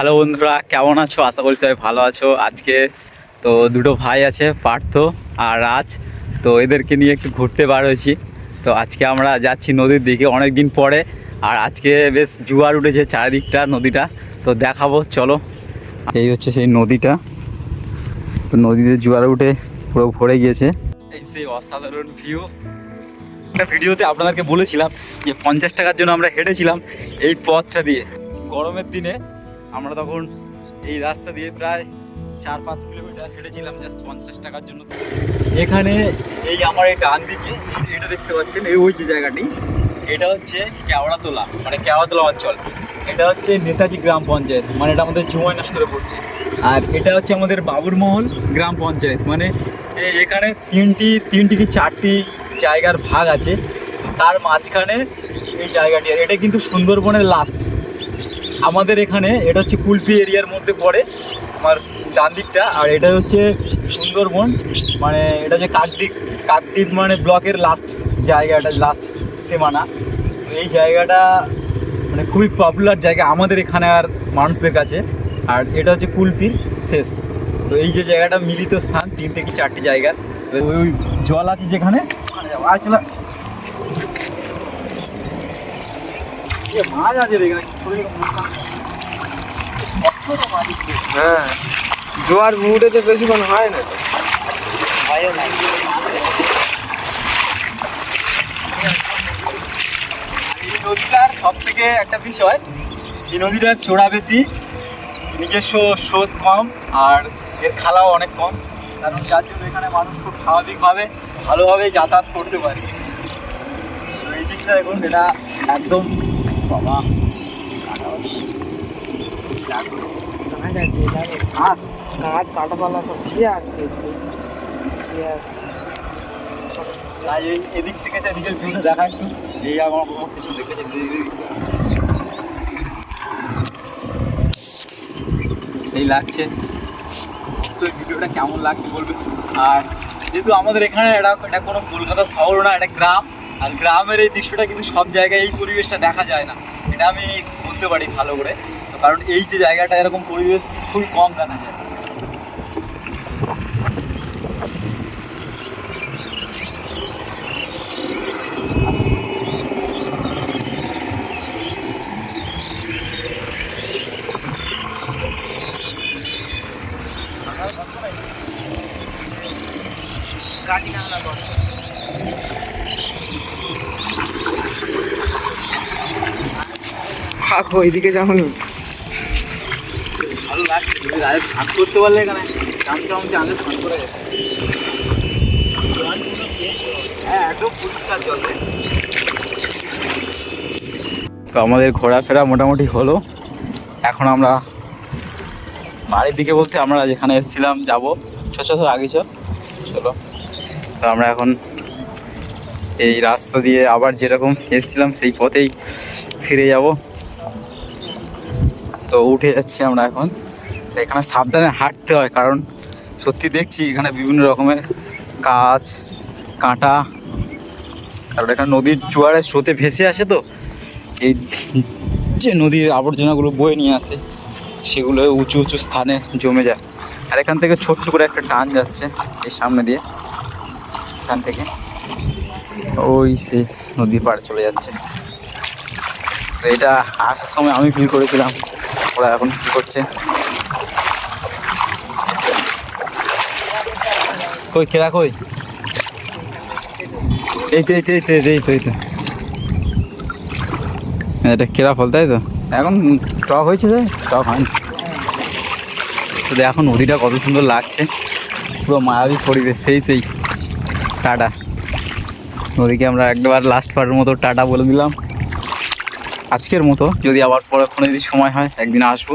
Hello বন্ধুরা, কেমন আছো? আশা করি সবাই ভালো আছো। আজকে তো দুটো ভাই আছে, পার্থ আর রাজ। তো এদেরকে নিয়ে একটু ঘুরতে বার হয়েছি। তো আজকে আমরা যাচ্ছি নদীর দিকে অনেক দিন পরে। আর আজকে বেশ জোয়ার উঠেছে চারিদিকটা নদীটা, তো দেখাবো চলো। এই হচ্ছে সেই নদীটা। তো নদীতে জোয়ার উঠে পুরো ভরে গিয়েছে। এই সেই অসাধারণ ভিউ। একটা ভিডিওতে আপনাদেরকে বলেছিলাম যে 50 টাকার জন্য আমরা হেঁটেছিলাম এই পথটা দিয়ে। গরমের দিনে আমরা তখন এই রাস্তা দিয়ে প্রায় 4-5 কিলোমিটার হেঁটেছিলাম জাস্ট 50 টাকার জন্য। এখানে এই আমার এই ডান দিকে এটা দেখতে পাচ্ছেন, এই ওই যে জায়গাটি, এটা হচ্ছে কেওড়াতলা, মানে কেওড়াতলা অঞ্চল। এটা হচ্ছে নেতাজি গ্রাম পঞ্চায়েত, মানে এটা আমাদের জুমাইনস্করে পড়ছে। আর এটা হচ্ছে আমাদের বাবুরমহল গ্রাম পঞ্চায়েত, মানে এখানে তিনটি কি চারটি জায়গার ভাগ আছে। তার মাঝখানে এই জায়গাটি, আর এটা কিন্তু সুন্দরবনের লাস্ট আমাদের এখানে। এটা হচ্ছে কুলপি এরিয়ার মধ্যে পড়ে আমার ডান দিকটা, আর এটা হচ্ছে সুন্দরবন, মানে এটা হচ্ছে কাকদ্বীপ মানে ব্লকের লাস্ট জায়গা, এটা লাস্ট সীমানা। তো এই জায়গাটা মানে খুবই পপুলার জায়গা আমাদের এখানে আর মানুষদের কাছে। আর এটা হচ্ছে কুলপির শেষ। তো এই যে জায়গাটা মিলিত স্থান, তিনটে কি চারটে জায়গার। ওই জল আছে যেখানে, ওখানে যাবো। আর চলো, মাছ আছে এখানে। হ্যাঁ, জোয়ার উঠেছে, বেশিক্ষণ হয় না তো। এই নদীটার সব থেকে একটা বিষয়, এই নদীটার চোড়া বেশি, নিজস্ব স্রোত কম, আর এর খালাও অনেক কম। কারণ যার জন্য এখানে মানুষ খুব স্বাভাবিকভাবে ভালোভাবে যাতায়াত করতে পারে। তো এই দিকটা দেখুন, এটা একদম বাবা কাজ আছে, গাছ। গাছ কাটাপালা সব ভিজে আসতে। তাই এদিক থেকে এদিকের ভিউটা দেখা একটু। এই আমার কোনো কিছু দেখেছে, এই লাগছে। তো এই ভিডিওটা কেমন লাগছে বলবে। আর যেহেতু আমাদের এখানে এটা কোনো কলকাতা শহর না, এটা গ্রাম। আর গ্রামের এই দৃশ্যটা কিন্তু সব জায়গায় এই পরিবেশটা দেখা যায় না, এটা আমি বলতে পারি ভালো করে। তো কারণ এই যে জায়গাটা, এরকম পরিবেশ খুবই কম দেখা যায়। থাকো, ওইদিকে যেমন ভালো লাগছে, তুমি রাজে স্নান করতে পারলে এখানে চামচে আগে স্নান করে গেছে। হ্যাঁ, একদম পরিষ্কার জল। তো আমাদের ঘোরাফেরা মোটামুটি হলো। এখন আমরা বাড়ির দিকে, বলতে আমরা যেখানে এসেছিলাম যাবো। ছোটো আগে চলো। তো আমরা এখন এই রাস্তা দিয়ে আবার যেরকম এসেছিলাম সেই পথেই ফিরে যাব। তো উঠে যাচ্ছি আমরা এখন। তো এখানে সাবধানে হাঁটতে হয়, কারণ সত্যি দেখছি এখানে বিভিন্ন রকমের গাছ কাঁটা। কারণ এখানে নদীর জোয়ারের স্রোতে ভেসে আসে, তো এই যে নদীর আবর্জনাগুলো বয়ে নিয়ে আসে, সেগুলো উঁচু উঁচু স্থানে জমে যায়। আর এখান থেকে ছোট্ট করে একটা টান যাচ্ছে এই সামনে দিয়ে, এখান থেকে ওই সে নদীর পাড়ে চলে যাচ্ছে। তো এটা আসার সময় আমি ফিল করেছিলাম, ওরা এখন ফিল করছে। কই খেলা কই? এই তো এটা কেরা ফল, তাই তো? এখন টক হয়েছে, তাই টক হয়নি। তো এখন নদীটা কত সুন্দর লাগছে, পুরো মায়াবী পরিবেশ। সেই টাটা। নদীকে আমরা একবার লাস্ট বারের মতো টাটা বলে দিলাম আজকের মতো। যদি আবার পরে কোনো যদি সময় হয় একদিন আসবো।